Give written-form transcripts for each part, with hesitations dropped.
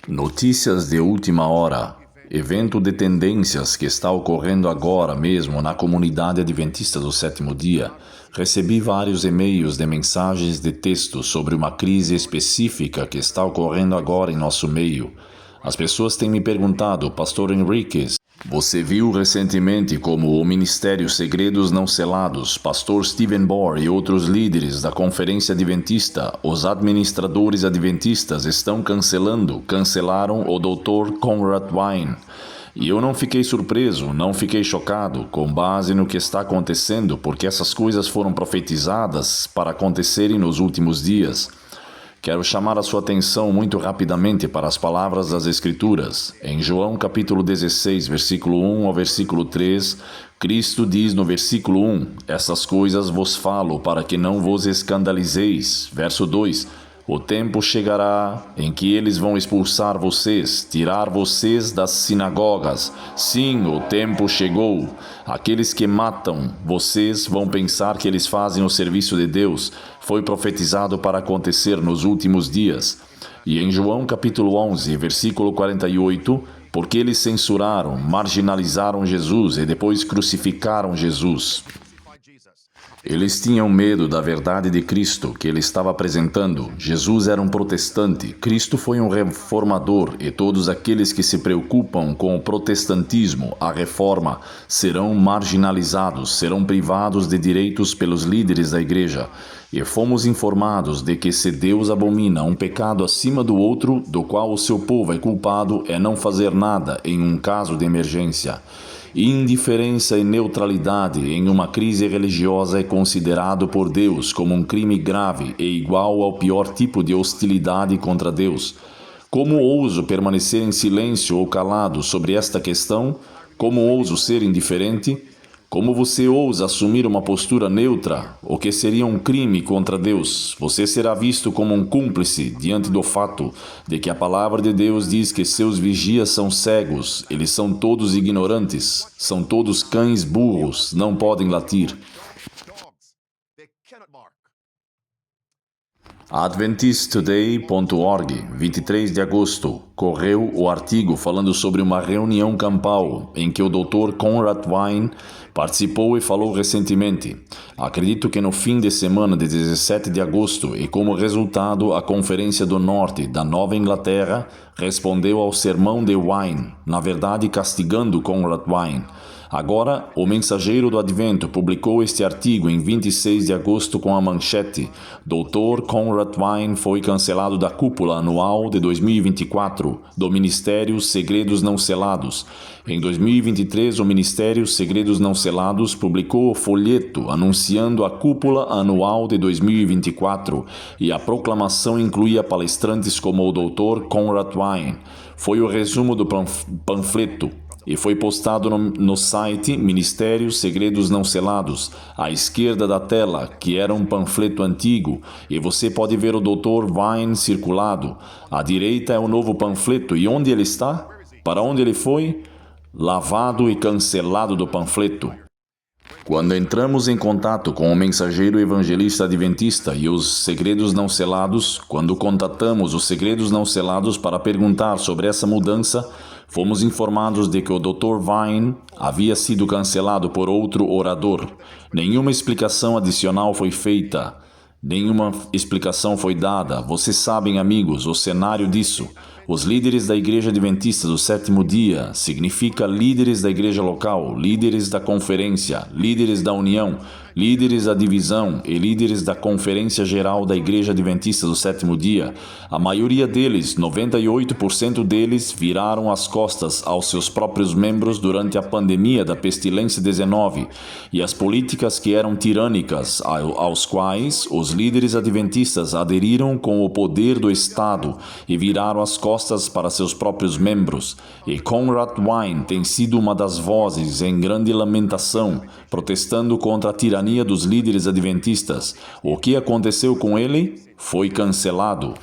Notícias de última hora. Evento de tendências que está ocorrendo agora mesmo na comunidade adventista do sétimo dia. Recebi vários e-mails de mensagens de texto sobre uma crise específica que está ocorrendo agora em nosso meio. As pessoas têm me perguntado, Pastor Henriques, você viu recentemente como o Ministério Segredos Não Selados, Pastor Stephen Bohr e outros líderes da Conferência Adventista, os administradores adventistas cancelaram o Dr. Conrad Wein. E eu não fiquei surpreso, não fiquei chocado, com base no que está acontecendo, porque essas coisas foram profetizadas para acontecerem nos últimos dias. Quero chamar a sua atenção muito rapidamente para as palavras das Escrituras. Em João capítulo 16, versículo 1 ao versículo 3, Cristo diz no versículo 1, essas coisas vos falo para que não vos escandalizeis. Verso 2, o tempo chegará em que eles vão expulsar vocês, tirar vocês das sinagogas. Sim, o tempo chegou. Aqueles que matam vocês vão pensar que eles fazem o serviço de Deus. Foi profetizado para acontecer nos últimos dias. E em João capítulo 11, versículo 48, porque eles censuraram, marginalizaram Jesus e depois crucificaram Jesus. Eles tinham medo da verdade de Cristo que ele estava apresentando. Jesus era um protestante, Cristo foi um reformador e todos aqueles que se preocupam com o protestantismo, a reforma, serão marginalizados, serão privados de direitos pelos líderes da igreja. E fomos informados de que se Deus abomina um pecado acima do outro, do qual o seu povo é culpado, é não fazer nada em um caso de emergência. Indiferença e neutralidade em uma crise religiosa é considerado por Deus como um crime grave e igual ao pior tipo de hostilidade contra Deus. Como ouso permanecer em silêncio ou calado sobre esta questão? Como ouso ser indiferente? Como você ousa assumir uma postura neutra, o que seria um crime contra Deus? Você será visto como um cúmplice diante do fato de que a palavra de Deus diz que seus vigias são cegos, eles são todos ignorantes, são todos cães burros, não podem latir. AdventistToday.org, 23 de agosto, correu o artigo falando sobre uma reunião campal em que o Dr. Conrad Wein participou e falou recentemente. Acredito que no fim de semana de 17 de agosto e como resultado a Conferência do Norte da Nova Inglaterra respondeu ao sermão de Wein, na verdade castigando Conrad Wein. Agora, o Mensageiro do Advento publicou este artigo em 26 de agosto com a manchete Dr. Conrad Wein foi cancelado da cúpula anual de 2024 do Ministério Segredos Não Selados. Em 2023, o Ministério Segredos Não Selados publicou o folheto anunciando a cúpula anual de 2024 e a proclamação incluía palestrantes como o Dr. Conrad Wein. Foi o resumo do panfleto e foi postado no site Ministério Segredos Não Selados, à esquerda da tela, que era um panfleto antigo, e você pode ver o Dr. Wein circulado. À direita é o novo panfleto, e onde ele está? Para onde ele foi? Lavado e cancelado do panfleto. Quando entramos em contato com o mensageiro evangelista adventista e os Segredos Não Selados, quando contatamos os Segredos Não Selados para perguntar sobre essa mudança, fomos informados de que o Dr. Wein havia sido cancelado por outro orador. Nenhuma explicação adicional foi feita. Nenhuma explicação foi dada. Vocês sabem, amigos, o cenário disso. Os líderes da Igreja Adventista do Sétimo Dia significa líderes da igreja local, líderes da conferência, líderes da união, líderes da divisão e líderes da Conferência Geral da Igreja Adventista do Sétimo Dia. A maioria deles, 98% deles, viraram as costas aos seus próprios membros durante a pandemia da pestilência 19 e as políticas que eram tirânicas, aos quais os líderes adventistas aderiram com o poder do Estado e viraram as costas para seus próprios membros. E Conrad Wein tem sido uma das vozes em grande lamentação, protestando contra a tirania dos líderes adventistas. O que aconteceu com ele? Foi cancelado.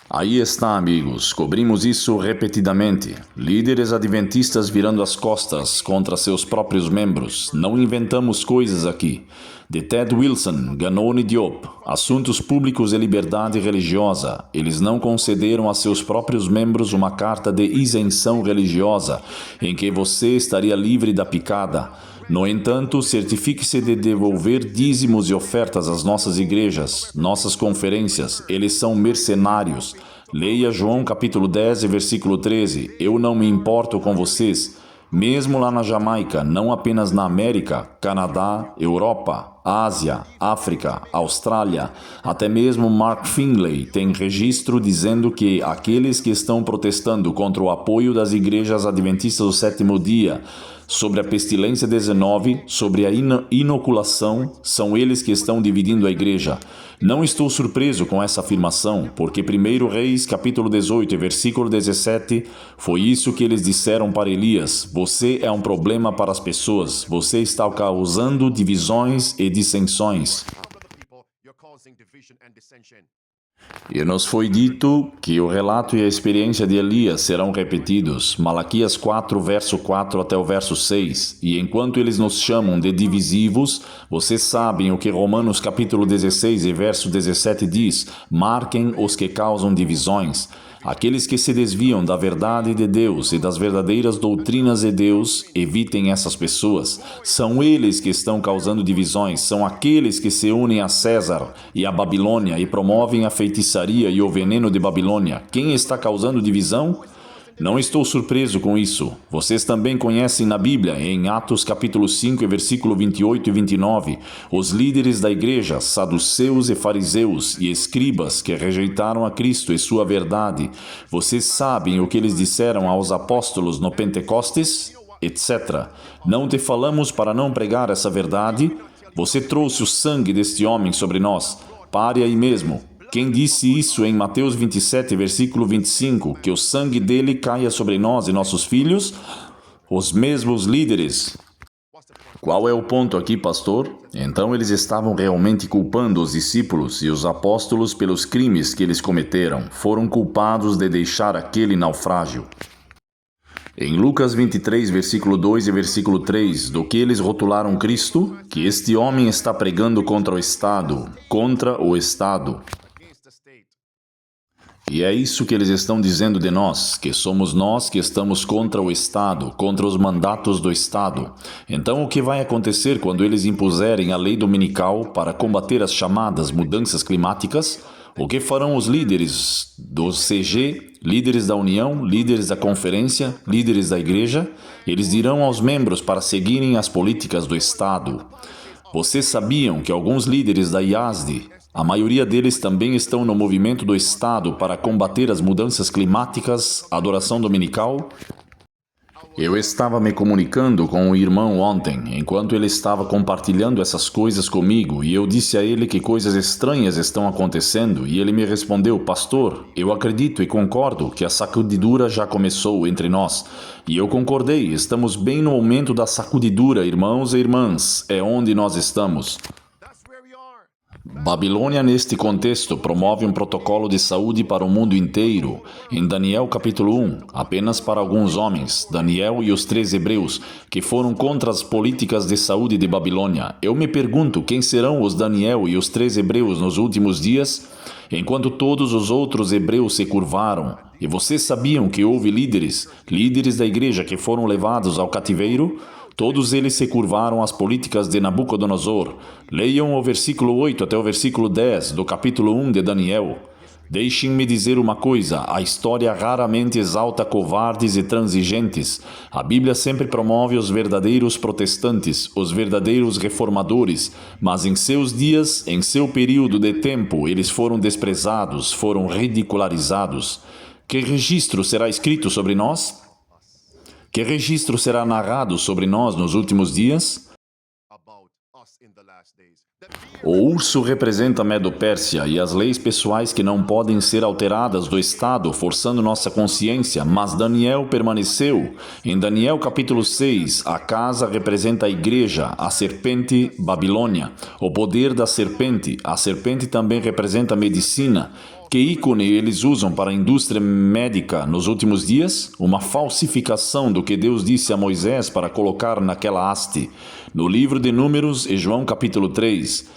Aí está, amigos, cobrimos isso repetidamente. Líderes adventistas virando as costas contra seus próprios membros. Não inventamos coisas aqui. De Ted Wilson, Ganoni Diop, Assuntos Públicos e Liberdade Religiosa. Eles não concederam a seus próprios membros uma carta de isenção religiosa, em que você estaria livre da picada. No entanto, certifique-se de devolver dízimos e ofertas às nossas igrejas, nossas conferências. Eles são mercenários. Leia João capítulo 10, versículo 13. Eu não me importo com vocês. Mesmo lá na Jamaica, não apenas na América, Canadá, Europa, Ásia, África, Austrália, até mesmo Mark Finley tem registro dizendo que aqueles que estão protestando contra o apoio das igrejas adventistas do sétimo dia sobre a pestilência 19, sobre a inoculação, são eles que estão dividindo a igreja. Não estou surpreso com essa afirmação, porque 1 Reis, capítulo 18, versículo 17, foi isso que eles disseram para Elias: você é um problema para as pessoas, você está causando divisões e dissensões. E nos foi dito que o relato e a experiência de Elias serão repetidos, Malaquias 4, verso 4 até o verso 6. E enquanto eles nos chamam de divisivos, vocês sabem o que Romanos capítulo 16 e verso 17 diz: marquem os que causam divisões. Aqueles que se desviam da verdade de Deus e das verdadeiras doutrinas de Deus, evitem essas pessoas. São eles que estão causando divisões, são aqueles que se unem a César e a Babilônia e promovem a feitiçaria e o veneno de Babilônia. Quem está causando divisão? Não estou surpreso com isso. Vocês também conhecem na Bíblia, em Atos capítulo 5, versículo 28 e 29, os líderes da igreja, saduceus e fariseus e escribas que rejeitaram a Cristo e sua verdade. Vocês sabem o que eles disseram aos apóstolos no Pentecostes, etc. Não te falamos para não pregar essa verdade? Você trouxe o sangue deste homem sobre nós. Pare aí mesmo. Quem disse isso em Mateus 27, versículo 25, que o sangue dele caia sobre nós e nossos filhos? Os mesmos líderes. Qual é o ponto aqui, pastor? Então eles estavam realmente culpando os discípulos e os apóstolos pelos crimes que eles cometeram. Foram culpados de deixar aquele naufrágio. Em Lucas 23, versículo 2 e versículo 3, do que eles rotularam Cristo? Que este homem está pregando contra o Estado. Contra o Estado. E é isso que eles estão dizendo de nós, que somos nós que estamos contra o Estado, contra os mandatos do Estado. Então, o que vai acontecer quando eles impuserem a lei dominical para combater as chamadas mudanças climáticas? O que farão os líderes do CG, líderes da União, líderes da Conferência, líderes da Igreja? Eles dirão aos membros para seguirem as políticas do Estado. Vocês sabiam que alguns líderes da IASD, a maioria deles também estão no movimento do Estado para combater as mudanças climáticas, a adoração dominical? Eu estava me comunicando com um irmão ontem, enquanto ele estava compartilhando essas coisas comigo, e eu disse a ele que coisas estranhas estão acontecendo, e ele me respondeu: pastor, eu acredito e concordo que a sacudidura já começou entre nós. E eu concordei, estamos bem no momento da sacudidura, irmãos e irmãs, é onde nós estamos. Babilônia, neste contexto, promove um protocolo de saúde para o mundo inteiro. Em Daniel capítulo 1, apenas para alguns homens, Daniel e os 3 hebreus, que foram contra as políticas de saúde de Babilônia. Eu me pergunto quem serão os Daniel e os 3 hebreus nos últimos dias, enquanto todos os outros hebreus se curvaram. E vocês sabiam que houve líderes da igreja que foram levados ao cativeiro? Todos eles se curvaram às políticas de Nabucodonosor. Leiam o versículo 8 até o versículo 10 do capítulo 1 de Daniel. Deixem-me dizer uma coisa, a história raramente exalta covardes e transigentes. A Bíblia sempre promove os verdadeiros protestantes, os verdadeiros reformadores, mas em seus dias, em seu período de tempo, eles foram desprezados, foram ridicularizados. Que registro será escrito sobre nós? Que registro será narrado sobre nós nos últimos dias? O urso representa a Medo-Pérsia e as leis pessoais que não podem ser alteradas do Estado, forçando nossa consciência, mas Daniel permaneceu. Em Daniel capítulo 6, a casa representa a igreja, a serpente, Babilônia. O poder da serpente, a serpente também representa a medicina. Que ícone eles usam para a indústria médica nos últimos dias? Uma falsificação do que Deus disse a Moisés para colocar naquela haste. No livro de Números e João capítulo 3,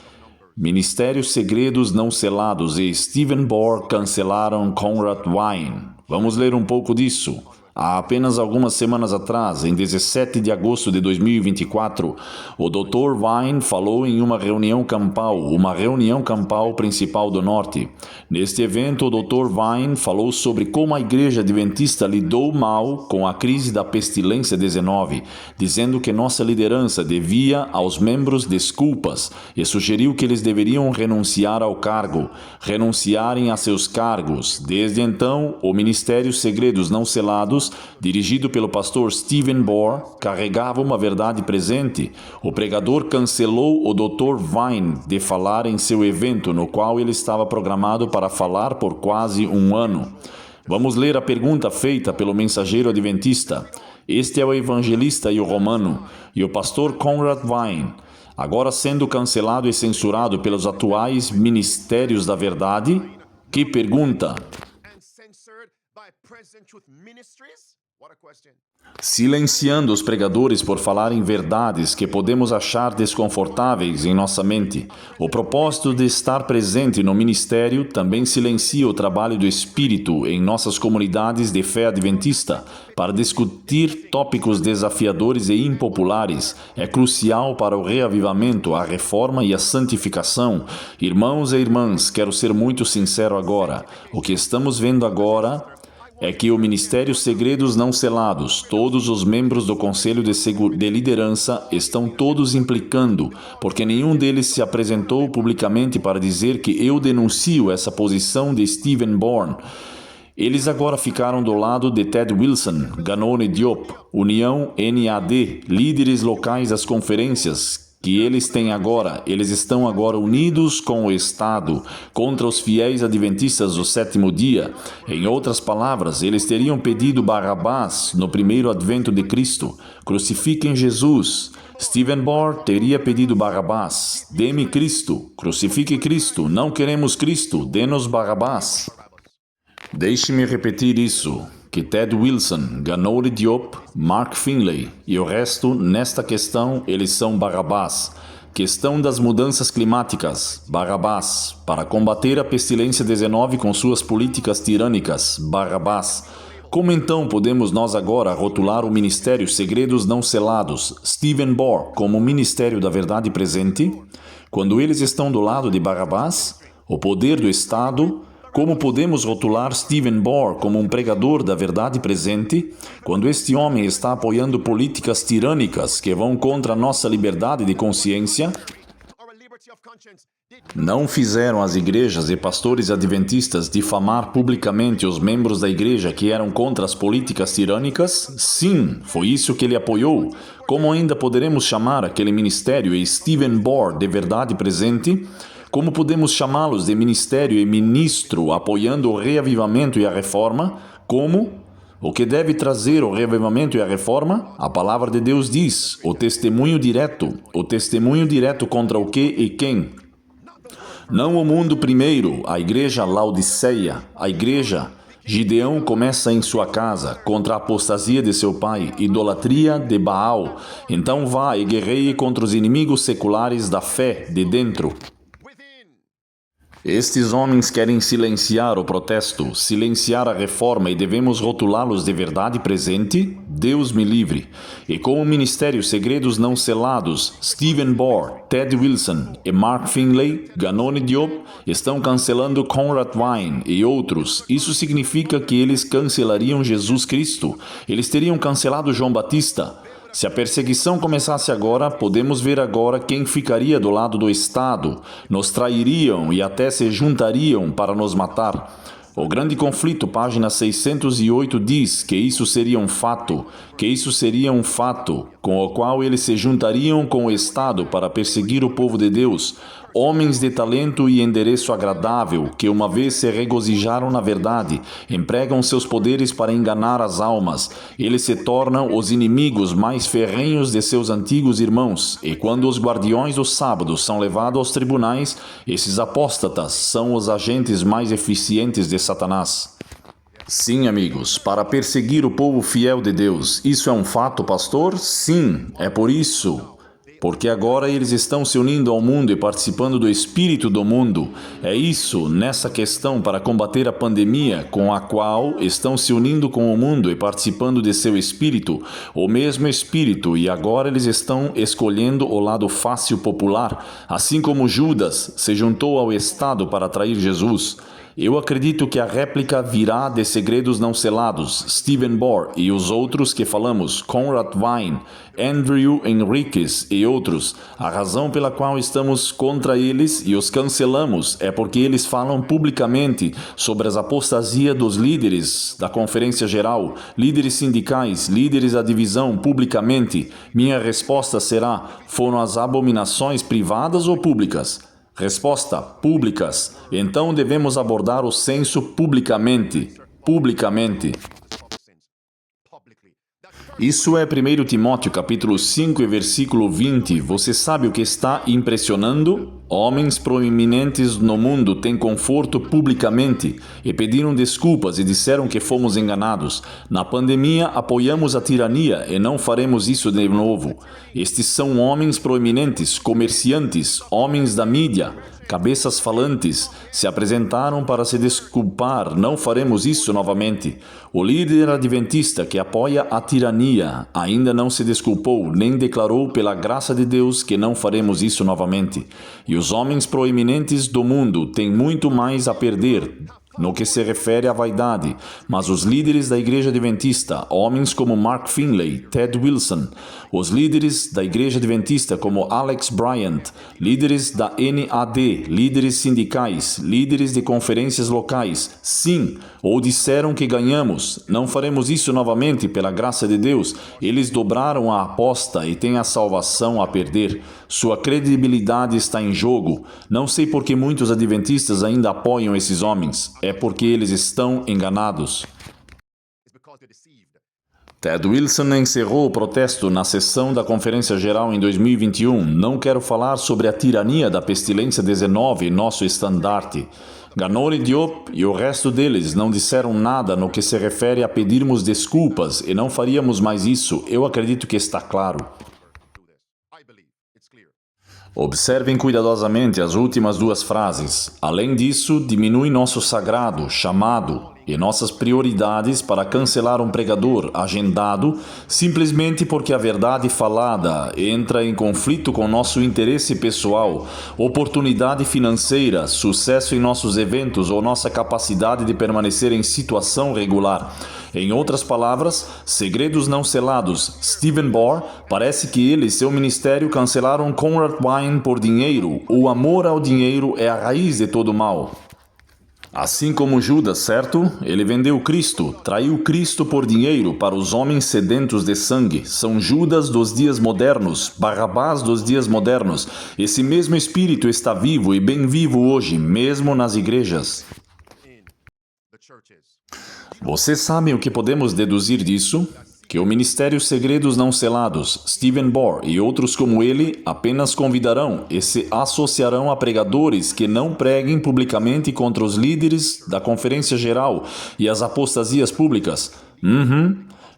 Ministérios Segredos Não Selados e Stephen Bohr cancelaram Conrad Wine. Vamos ler um pouco disso. Há apenas algumas semanas atrás, em 17 de agosto de 2024, o Dr. Wine falou em uma reunião campal principal do Norte. Neste evento, o Dr. Wine falou sobre como a Igreja Adventista lidou mal com a crise da pestilência 19, dizendo que nossa liderança devia aos membros desculpas e sugeriu que eles deveriam renunciarem a seus cargos. Desde então, o Ministério Segredos Não Selados, dirigido pelo pastor Stephen Bohr, carregava uma verdade presente. O pregador cancelou o Dr. Wine de falar em seu evento, no qual ele estava programado para falar por quase um ano. Vamos ler a pergunta feita pelo mensageiro adventista. Este é o evangelista e o romano, e o pastor Conrad Wine, agora sendo cancelado e censurado pelos atuais ministérios da verdade? Que pergunta! Silenciando os pregadores por falarem verdades que podemos achar desconfortáveis em nossa mente. O propósito de estar presente no ministério também silencia o trabalho do Espírito em nossas comunidades de fé adventista. Para discutir tópicos desafiadores e impopulares, é crucial para o reavivamento, a reforma e a santificação. Irmãos e irmãs, quero ser muito sincero agora. O que estamos vendo agora é que o Ministério Segredos Não Selados, todos os membros do Conselho de Liderança estão todos implicando, porque nenhum deles se apresentou publicamente para dizer que eu denuncio essa posição de Stephen Bohr. Eles agora ficaram do lado de Ted Wilson, Ganone Diop, União NAD, líderes locais das conferências que eles estão agora unidos com o Estado contra os fiéis adventistas do sétimo dia. Em outras palavras, eles teriam pedido Barrabás no primeiro advento de Cristo. Crucifiquem Jesus. Stephen Bohr teria pedido Barrabás. Dê-me Cristo. Crucifique Cristo. Não queremos Cristo. Dê-nos Barrabás. Deixe-me repetir isso. Que Ted Wilson, Ganone Diop, Mark Finley e o resto, nesta questão, eles são Barrabás. Questão das mudanças climáticas, Barrabás. Para combater a pestilência 19 com suas políticas tirânicas, Barrabás. Como então podemos nós agora rotular o Ministério Segredos Não Selados, Stephen Bohr, como o Ministério da Verdade Presente? Quando eles estão do lado de Barrabás, o poder do Estado. Como podemos rotular Stephen Bohr como um pregador da verdade presente, quando este homem está apoiando políticas tirânicas que vão contra a nossa liberdade de consciência? Não fizeram as igrejas e pastores adventistas difamar publicamente os membros da igreja que eram contra as políticas tirânicas? Sim, foi isso que ele apoiou. Como ainda poderemos chamar aquele ministério e Stephen Bohr de verdade presente? Como podemos chamá-los de ministério e ministro apoiando o reavivamento e a reforma? Como? O que deve trazer o reavivamento e a reforma? A palavra de Deus diz, o testemunho direto. O testemunho direto contra o que e quem? Não o mundo primeiro, a igreja Laodiceia, a igreja. Gideão começa em sua casa, contra a apostasia de seu pai, idolatria de Baal. Então vá e guerreie contra os inimigos seculares da fé de dentro. Estes homens querem silenciar o protesto, silenciar a reforma e devemos rotulá-los de verdade presente? Deus me livre. E como Ministério Segredos Não Selados, Stephen Bohr, Ted Wilson e Mark Finley, Ganone Diop, estão cancelando Conrad Wine e outros, isso significa que eles cancelariam Jesus Cristo. Eles teriam cancelado João Batista. Se a perseguição começasse agora, podemos ver agora quem ficaria do lado do Estado. Nos trairiam e até se juntariam para nos matar. O Grande Conflito, página 608, diz que isso seria um fato. com o qual eles se juntariam com o Estado para perseguir o povo de Deus, homens de talento e endereço agradável, que uma vez se regozijaram na verdade, empregam seus poderes para enganar as almas. Eles se tornam os inimigos mais ferrenhos de seus antigos irmãos, e quando os guardiões do sábado são levados aos tribunais, esses apóstatas são os agentes mais eficientes de Satanás. Sim, amigos, para perseguir o povo fiel de Deus. Isso é um fato, pastor? Sim, é por isso. Porque agora eles estão se unindo ao mundo e participando do espírito do mundo. É isso, nessa questão para combater a pandemia, com a qual estão se unindo com o mundo e participando de seu espírito, o mesmo espírito, e agora eles estão escolhendo o lado fácil popular, assim como Judas se juntou ao Estado para atrair Jesus. Eu acredito que a réplica virá de Segredos Não Selados, Stephen Bohr e os outros que falamos, Conrad Vine, Andrew Henriques e outros. A razão pela qual estamos contra eles e os cancelamos é porque eles falam publicamente sobre as apostasias dos líderes da Conferência Geral, líderes sindicais, líderes da divisão, publicamente. Minha resposta será: foram as abominações privadas ou públicas? Resposta: públicas. Então devemos abordar o censo publicamente. Publicamente. Isso é 1 Timóteo capítulo 5 e versículo 20. Você sabe o que está impressionando? Homens proeminentes no mundo têm conforto publicamente e pediram desculpas e disseram que fomos enganados. Na pandemia apoiamos a tirania e não faremos isso de novo. Estes são homens proeminentes, comerciantes, homens da mídia, cabeças falantes, se apresentaram para se desculpar. Não faremos isso novamente. O líder adventista que apoia a tirania ainda não se desculpou, nem declarou pela graça de Deus que não faremos isso novamente. E os homens proeminentes do mundo têm muito mais a perder no que se refere à vaidade, mas os líderes da Igreja Adventista, homens como Mark Finley, Ted Wilson, os líderes da Igreja Adventista como Alex Bryant, líderes da NAD, líderes sindicais, líderes de conferências locais, sim, ou disseram que ganhamos, não faremos isso novamente pela graça de Deus. Eles dobraram a aposta e têm a salvação a perder. Sua credibilidade está em jogo. Não sei por que muitos adventistas ainda apoiam esses homens. É porque eles estão enganados. Ted Wilson encerrou o protesto na sessão da Conferência Geral em 2021. Não quero falar sobre a tirania da pestilência 19, nosso estandarte. Ganori Diop e o resto deles não disseram nada no que se refere a pedirmos desculpas e não faríamos mais isso. Eu acredito que está claro. Observem cuidadosamente as últimas duas frases. Além disso, diminui nosso sagrado, chamado e nossas prioridades para cancelar um pregador agendado simplesmente porque a verdade falada entra em conflito com nosso interesse pessoal, oportunidade financeira, sucesso em nossos eventos ou nossa capacidade de permanecer em situação regular. Em outras palavras, segredos não selados. Stephen Bohr, parece que ele e seu ministério cancelaram Conrad Vine por dinheiro. O amor ao dinheiro é a raiz de todo mal. Assim como Judas, certo? Ele vendeu Cristo, traiu Cristo por dinheiro para os homens sedentos de sangue. São Judas dos dias modernos, Barrabás dos dias modernos. Esse mesmo espírito está vivo e bem vivo hoje, mesmo nas igrejas. Vocês sabem o que podemos deduzir disso? Que o Ministério Segredos Não Selados, Stephen Bohr e outros como ele apenas convidarão e se associarão a pregadores que não preguem publicamente contra os líderes da Conferência Geral e as apostasias públicas.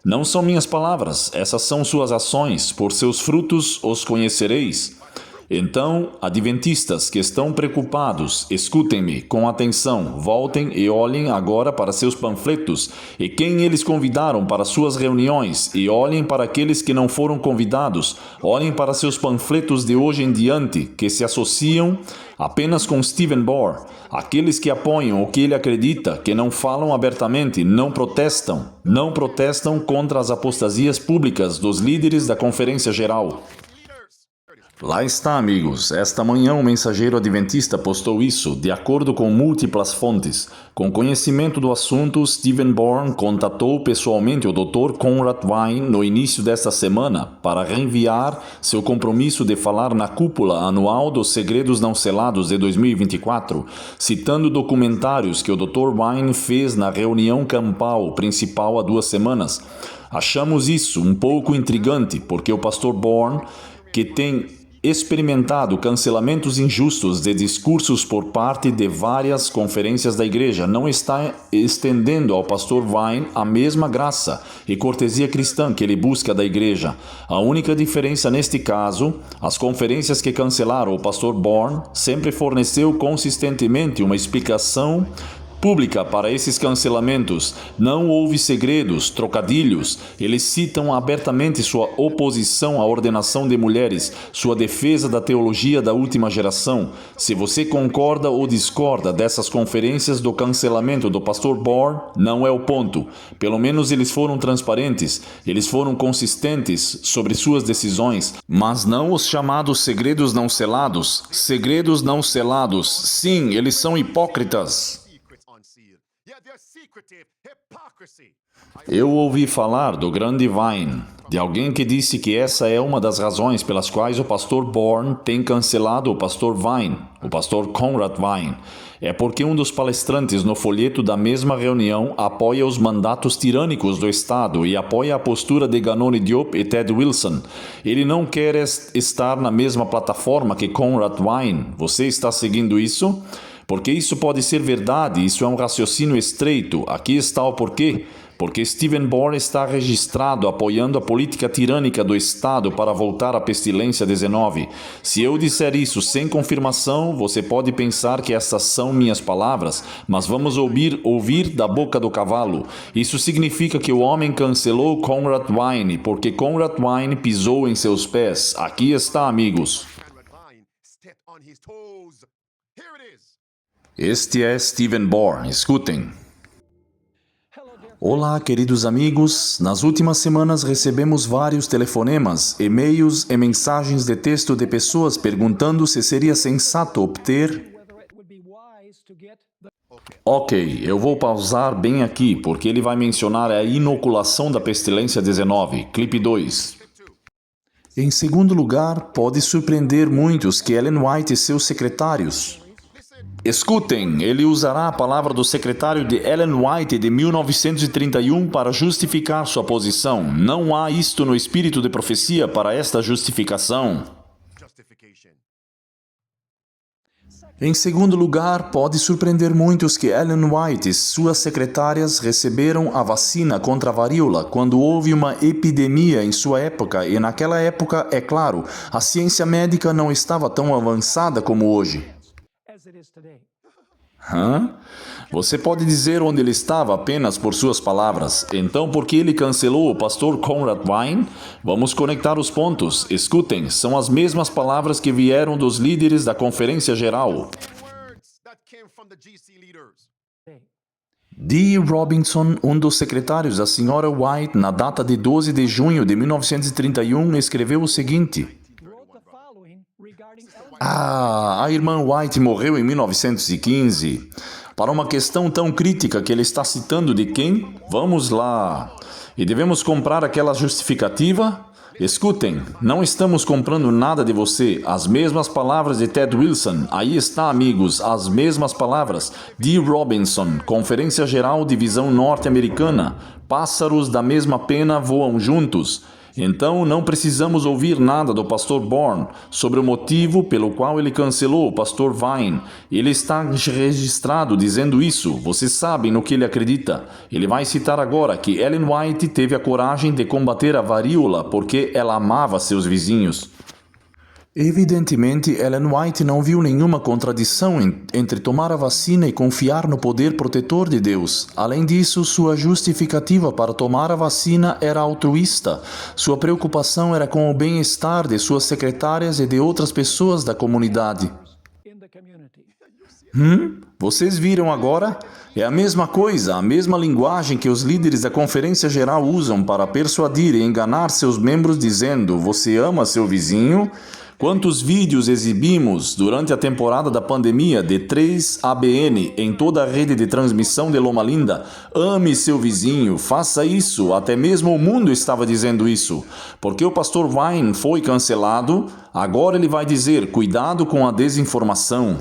Não são minhas palavras, essas são suas ações, por seus frutos os conhecereis. Então, adventistas que estão preocupados, escutem-me com atenção, voltem e olhem agora para seus panfletos e quem eles convidaram para suas reuniões e olhem para aqueles que não foram convidados, olhem para seus panfletos de hoje em diante que se associam apenas com Stephen Bohr, aqueles que apoiam o que ele acredita, que não falam abertamente, não protestam contra as apostasias públicas dos líderes da Conferência Geral. Lá está, amigos. Esta manhã o mensageiro adventista postou isso, de acordo com múltiplas fontes. Com conhecimento do assunto, Stephen Bourne contatou pessoalmente o Dr. Conrad Vine no início desta semana para reenviar seu compromisso de falar na cúpula anual dos Segredos Não Selados de 2024, citando documentários que o Dr. Vine fez na reunião campal principal há 2 semanas. Achamos isso um pouco intrigante, porque o pastor Bourne, que tem experimentado cancelamentos injustos de discursos por parte de várias conferências da igreja, não está estendendo ao pastor Vine a mesma graça e cortesia cristã que ele busca da igreja. A única diferença neste caso, as conferências que cancelaram o pastor Bourne sempre forneceu consistentemente uma explicação pública para esses cancelamentos. Não houve segredos, trocadilhos. Eles citam abertamente sua oposição à ordenação de mulheres, sua defesa da teologia da última geração. Se você concorda ou discorda dessas conferências do cancelamento do pastor Bourne, não é o ponto. Pelo menos eles foram transparentes, eles foram consistentes sobre suas decisões, mas não os chamados segredos não selados. Segredos não selados, sim, eles são hipócritas. Eu ouvi falar do grande Vine, de alguém que disse que essa é uma das razões pelas quais o pastor Bourne tem cancelado o pastor Vine, o pastor Conrad Vine. É porque um dos palestrantes no folheto da mesma reunião apoia os mandatos tirânicos do Estado e apoia a postura de Ganoni Diop e Ted Wilson. Ele não quer estar na mesma plataforma que Conrad Vine. Você está seguindo isso? Porque isso pode ser verdade, isso é um raciocínio estreito. Aqui está o porquê. Porque Stephen Bourne está registrado apoiando a política tirânica do Estado para voltar à pestilência 19. Se eu disser isso sem confirmação, você pode pensar que essas são minhas palavras, mas vamos ouvir da boca do cavalo. Isso significa que o homem cancelou Conrad Vine, porque Conrad Vine pisou em seus pés. Aqui está, amigos. Este é Stephen Bourne. Escutem. Olá, queridos amigos. Nas últimas semanas recebemos vários telefonemas, e-mails e mensagens de texto de pessoas perguntando se seria sensato obter... Ok, eu vou pausar bem aqui, porque ele vai mencionar a inoculação da pestilência 19, clipe 2. Em segundo lugar, pode surpreender muitos que Ellen White e seus secretários... Escutem, ele usará a palavra do secretário de Ellen White de 1931 para justificar sua posição. Não há isto no espírito de profecia para esta justificação. Em segundo lugar, pode surpreender muitos que Ellen White e suas secretárias receberam a vacina contra a varíola quando houve uma epidemia em sua época, e naquela época, é claro, a ciência médica não estava tão avançada como hoje. Você pode dizer onde ele estava apenas por suas palavras. Então, por que ele cancelou o pastor Conrad Vine? Vamos conectar os pontos. Escutem, são as mesmas palavras que vieram dos líderes da Conferência Geral. D. Robinson, um dos secretários da Sra. White, na data de 12 de junho de 1931, escreveu o seguinte: a irmã White morreu em 1915. Para uma questão tão crítica que ele está citando de quem? Vamos lá. E devemos comprar aquela justificativa? Escutem, não estamos comprando nada de você. As mesmas palavras de Ted Wilson. Aí está, amigos, as mesmas palavras. D. Robinson, Conferência Geral, Divisão Norte-Americana. Pássaros da mesma pena voam juntos. Então, não precisamos ouvir nada do pastor Bourne sobre o motivo pelo qual ele cancelou o pastor Vine. Ele está registrado dizendo isso. Vocês sabem no que ele acredita. Ele vai citar agora que Ellen White teve a coragem de combater a varíola porque ela amava seus vizinhos. Evidentemente, Ellen White não viu nenhuma contradição entre tomar a vacina e confiar no poder protetor de Deus. Além disso, sua justificativa para tomar a vacina era altruísta. Sua preocupação era com o bem-estar de suas secretárias e de outras pessoas da comunidade. Vocês viram agora? É a mesma coisa, a mesma linguagem que os líderes da Conferência Geral usam para persuadir e enganar seus membros dizendo: você ama seu vizinho? Quantos vídeos exibimos durante a temporada da pandemia de 3ABN em toda a rede de transmissão de Loma Linda? Ame seu vizinho, faça isso, até mesmo o mundo estava dizendo isso. Porque o pastor Wine foi cancelado, agora ele vai dizer, cuidado com a desinformação.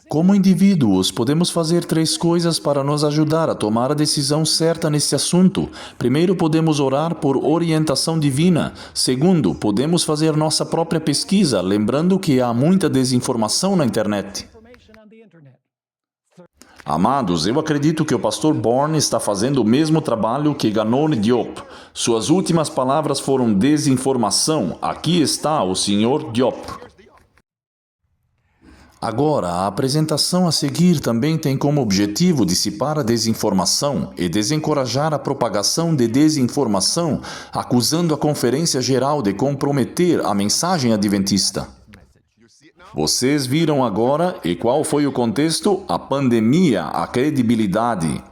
Como indivíduos, podemos fazer 3 coisas para nos ajudar a tomar a decisão certa nesse assunto. Primeiro, podemos orar por orientação divina. Segundo, podemos fazer nossa própria pesquisa, lembrando que há muita desinformação na internet. Amados, eu acredito que o pastor Bourne está fazendo o mesmo trabalho que Ganoni Diop. Suas últimas palavras foram desinformação. Aqui está o Sr. Diop. Agora, a apresentação a seguir também tem como objetivo dissipar a desinformação e desencorajar a propagação de desinformação, acusando a Conferência Geral de comprometer a mensagem adventista. Vocês viram agora, e qual foi o contexto? A pandemia, a credibilidade.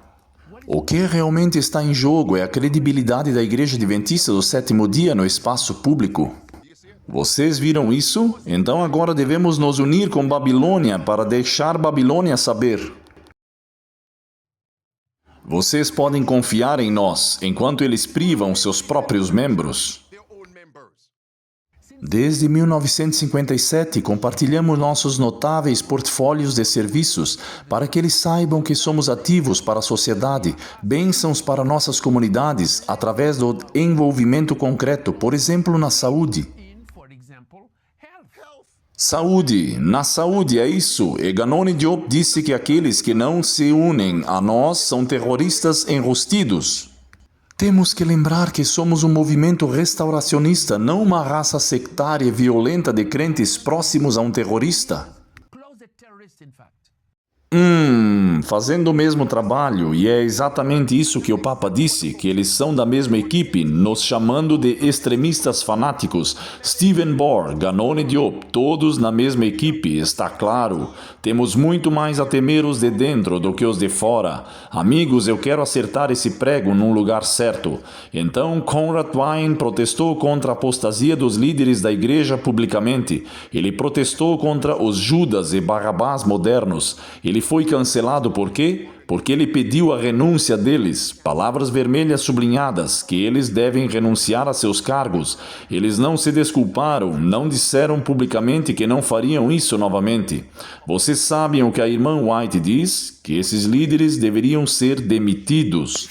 O que realmente está em jogo é a credibilidade da Igreja Adventista do Sétimo Dia no espaço público. Vocês viram isso? Então agora devemos nos unir com Babilônia para deixar Babilônia saber. Vocês podem confiar em nós, enquanto eles privam seus próprios membros. Desde 1957, compartilhamos nossos notáveis portfólios de serviços para que eles saibam que somos ativos para a sociedade, bênçãos para nossas comunidades, através do envolvimento concreto, por exemplo, na saúde. Saúde, na saúde é isso. E Ganoni Diop disse que aqueles que não se unem a nós são terroristas enrustidos. Temos que lembrar que somos um movimento restauracionista, não uma raça sectária e violenta de crentes próximos a um terrorista. Fazendo o mesmo trabalho, e é exatamente isso que o Papa disse, que eles são da mesma equipe, nos chamando de extremistas fanáticos. Stephen Bohr, Ganoni Diop, todos na mesma equipe, está claro. Temos muito mais a temer os de dentro do que os de fora. Amigos, eu quero acertar esse prego num lugar certo. Então, Conrad Wine protestou contra a apostasia dos líderes da igreja publicamente. Ele protestou contra os Judas e Barrabás modernos. Ele foi cancelado por quê? Porque ele pediu a renúncia deles, palavras vermelhas sublinhadas, que eles devem renunciar a seus cargos. Eles não se desculparam, não disseram publicamente que não fariam isso novamente. Vocês sabem o que a irmã White diz? Que esses líderes deveriam ser demitidos.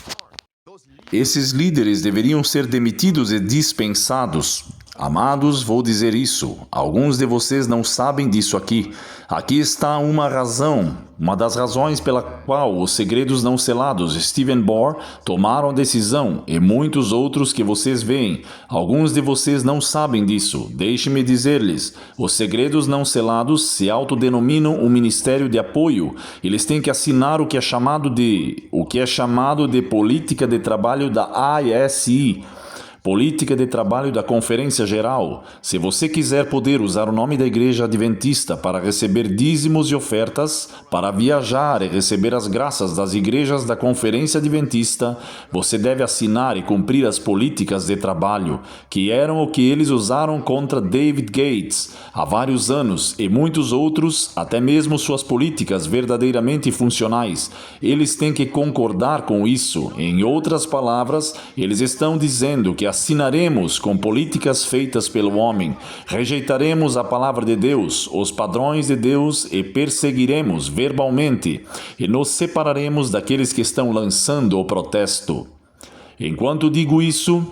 Esses líderes deveriam ser demitidos e dispensados. Amados, vou dizer isso. Alguns de vocês não sabem disso aqui. Aqui está uma razão, uma das razões pela qual os segredos não selados Stephen Bohr tomaram a decisão e muitos outros que vocês veem. Alguns de vocês não sabem disso. Deixe-me dizer-lhes, os segredos não selados se autodenominam um ministério de apoio. Eles têm que assinar o que é chamado de política de trabalho da ISI. Política de trabalho da Conferência Geral. Se você quiser poder usar o nome da Igreja Adventista para receber dízimos e ofertas, para viajar e receber as graças das igrejas da Conferência Adventista, você deve assinar e cumprir as políticas de trabalho, que eram o que eles usaram contra David Gates há vários anos e muitos outros, até mesmo suas políticas verdadeiramente funcionais. Eles têm que concordar com isso. Em outras palavras, eles estão dizendo que assinaremos com políticas feitas pelo homem, rejeitaremos a palavra de Deus, os padrões de Deus e perseguiremos verbalmente e nos separaremos daqueles que estão lançando o protesto. Enquanto digo isso,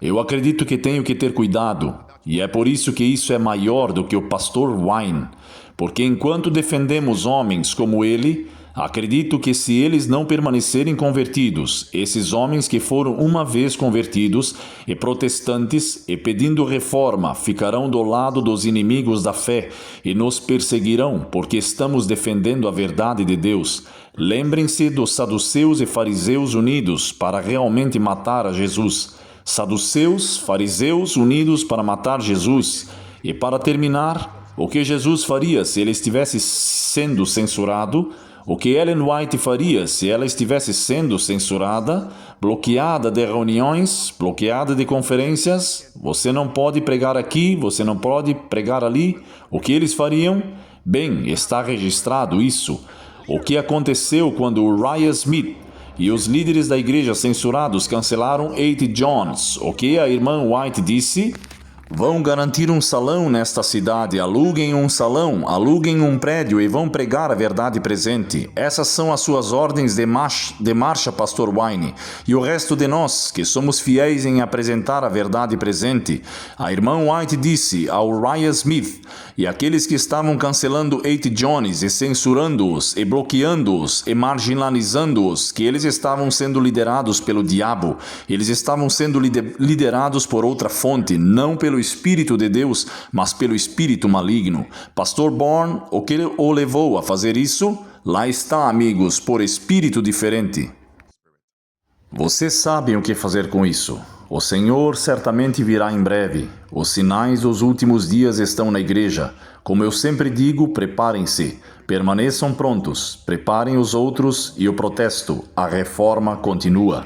eu acredito que tenho que ter cuidado, e é por isso que isso é maior do que o pastor Wine, porque enquanto defendemos homens como ele, acredito que se eles não permanecerem convertidos, esses homens que foram uma vez convertidos e protestantes e pedindo reforma ficarão do lado dos inimigos da fé e nos perseguirão porque estamos defendendo a verdade de Deus. Lembrem-se dos saduceus e fariseus unidos para realmente matar a Jesus. Saduceus, fariseus unidos para matar Jesus. E para terminar, o que Jesus faria se ele estivesse sendo censurado? O que Ellen White faria se ela estivesse sendo censurada, bloqueada de reuniões, bloqueada de conferências? Você não pode pregar aqui, você não pode pregar ali. O que eles fariam? Bem, está registrado isso. O que aconteceu quando Uriah Smith e os líderes da igreja censurados cancelaram A.T. Jones? O que a irmã White disse? Vão garantir um salão nesta cidade, aluguem um salão, aluguem um prédio e vão pregar a verdade presente. Essas são as suas ordens de marcha, Pastor Wine. E o resto de nós, que somos fiéis em apresentar a verdade presente. A irmã White disse ao Uriah Smith e aqueles que estavam cancelando A.T. Jones e censurando-os e bloqueando-os e marginalizando-os, que eles estavam sendo liderados pelo diabo. Eles estavam sendo liderados por outra fonte, não pelo Espírito de Deus, mas pelo espírito maligno. Pastor Bourne, o que o levou a fazer isso? Lá está, amigos, por espírito diferente. Vocês sabem o que fazer com isso. O Senhor certamente virá em breve. Os sinais dos últimos dias estão na igreja. Como eu sempre digo, preparem-se. Permaneçam prontos. Preparem os outros e o protesto. A reforma continua.